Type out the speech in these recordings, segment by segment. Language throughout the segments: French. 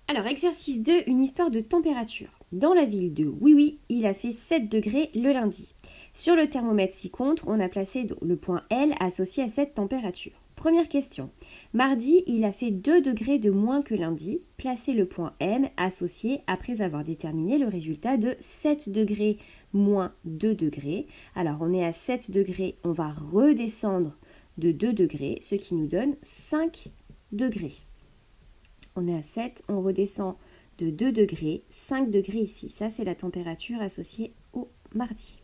Alors, exercice 2, une histoire de température. Dans la ville de Oui, il a fait 7 degrés le lundi. Sur le thermomètre 6 contre, on a placé le point L associé à cette température. Première question. Mardi, il a fait 2 degrés de moins que lundi. Placez le point M associé après avoir déterminé le résultat de 7 degrés moins 2 degrés. Alors, on est à 7 degrés, on va redescendre de 2 degrés, ce qui nous donne 5 degrés. On est à 7, on redescend de 2 degrés, 5 degrés ici. Ça, c'est la température associée au mardi.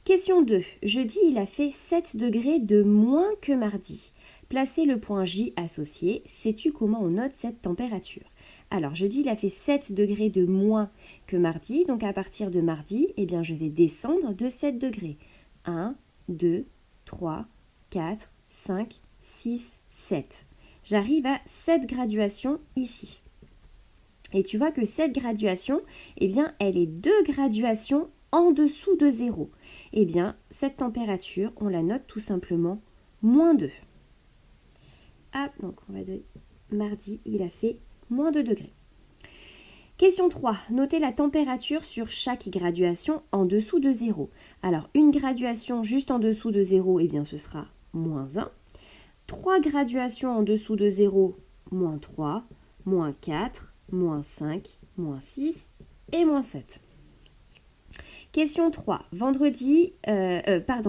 Question 2. Jeudi, il a fait 7 degrés de moins que mardi. Placez le point J associé. Sais-tu comment on note cette température? Alors, jeudi, il a fait 7 degrés de moins que mardi. Donc, à partir de mardi, eh bien, je vais descendre de 7 degrés. 1, 2, 3, 4, 5, 6, 7. J'arrive à 7 graduations ici. Et tu vois que cette graduation, eh bien, elle est 2 graduations en dessous de 0. Eh bien, cette température, on la note tout simplement moins 2. Ah, donc on va dire mardi, il a fait moins 2 degrés. Question 3. Notez la température sur chaque graduation en dessous de 0. Alors, une graduation juste en dessous de 0, eh bien, ce sera moins 1. 3 graduations en dessous de 0, moins 3, moins 4, moins 5, moins 6 et moins 7. Question 3.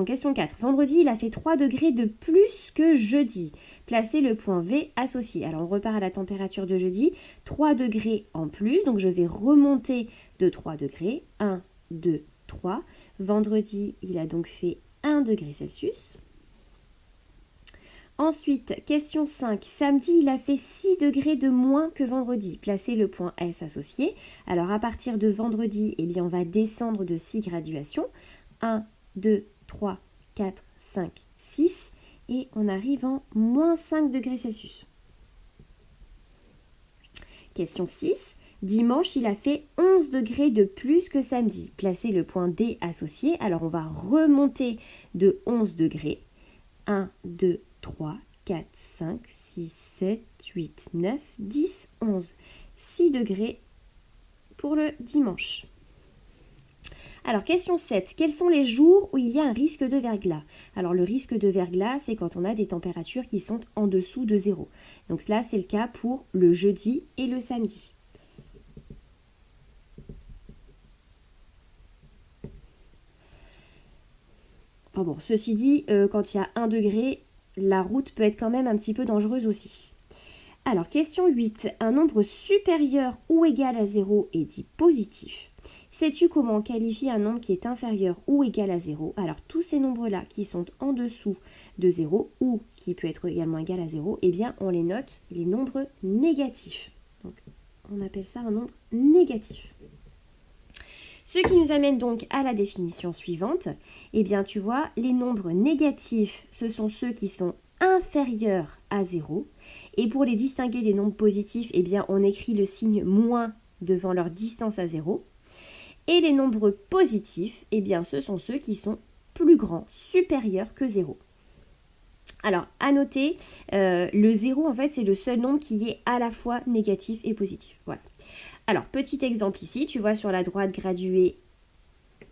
Question 4. Vendredi, il a fait 3 degrés de plus que jeudi. Placez le point V associé. Alors, on repart à la température de jeudi. 3 degrés en plus. Donc, je vais remonter de 3 degrés. 1, 2, 3. Vendredi, il a donc fait 1 degré Celsius. Ensuite, question 5. Samedi, il a fait 6 degrés de moins que vendredi. Placez le point S associé. Alors, à partir de vendredi, eh bien, on va descendre de 6 graduations. 1, 2, 3, 4, 5, 6. Et on arrive en moins 5 degrés Celsius. Question 6. Dimanche, il a fait 11 degrés de plus que samedi. Placez le point D associé. Alors, on va remonter de 11 degrés. 1, 2, 3, 4, 5, 6, 7, 8, 9, 10, 11. 6 degrés pour le dimanche. Alors, question 7. Quels sont les jours où il y a un risque de verglas? Alors, le risque de verglas, c'est quand on a des températures qui sont en dessous de 0. Donc, là, c'est le cas pour le jeudi et le samedi. Enfin bon, ceci dit, quand il y a 1 degré, la route peut être quand même un petit peu dangereuse aussi. Alors, question 8. Un nombre supérieur ou égal à 0 est dit positif. Sais-tu comment on qualifie un nombre qui est inférieur ou égal à 0? Alors, tous ces nombres-là qui sont en dessous de 0 ou qui peut être également égal à 0, eh bien, on les note les nombres négatifs. Donc, on appelle ça un nombre négatif. Ce qui nous amène donc à la définition suivante. Eh bien, tu vois, les nombres négatifs, ce sont ceux qui sont inférieurs à 0. Et pour les distinguer des nombres positifs, eh bien, on écrit le signe moins devant leur distance à 0. Et les nombres positifs, eh bien, ce sont ceux qui sont plus grands, supérieurs que 0. Alors, à noter, le 0, en fait, c'est le seul nombre qui est à la fois négatif et positif. Voilà. Alors, petit exemple ici, tu vois sur la droite graduée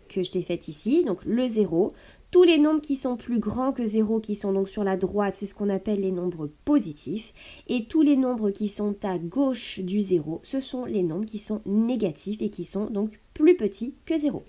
que je t'ai faite ici, donc le 0. Tous les nombres qui sont plus grands que 0, qui sont donc sur la droite, c'est ce qu'on appelle les nombres positifs. Et tous les nombres qui sont à gauche du 0, ce sont les nombres qui sont négatifs et qui sont donc plus petits que 0.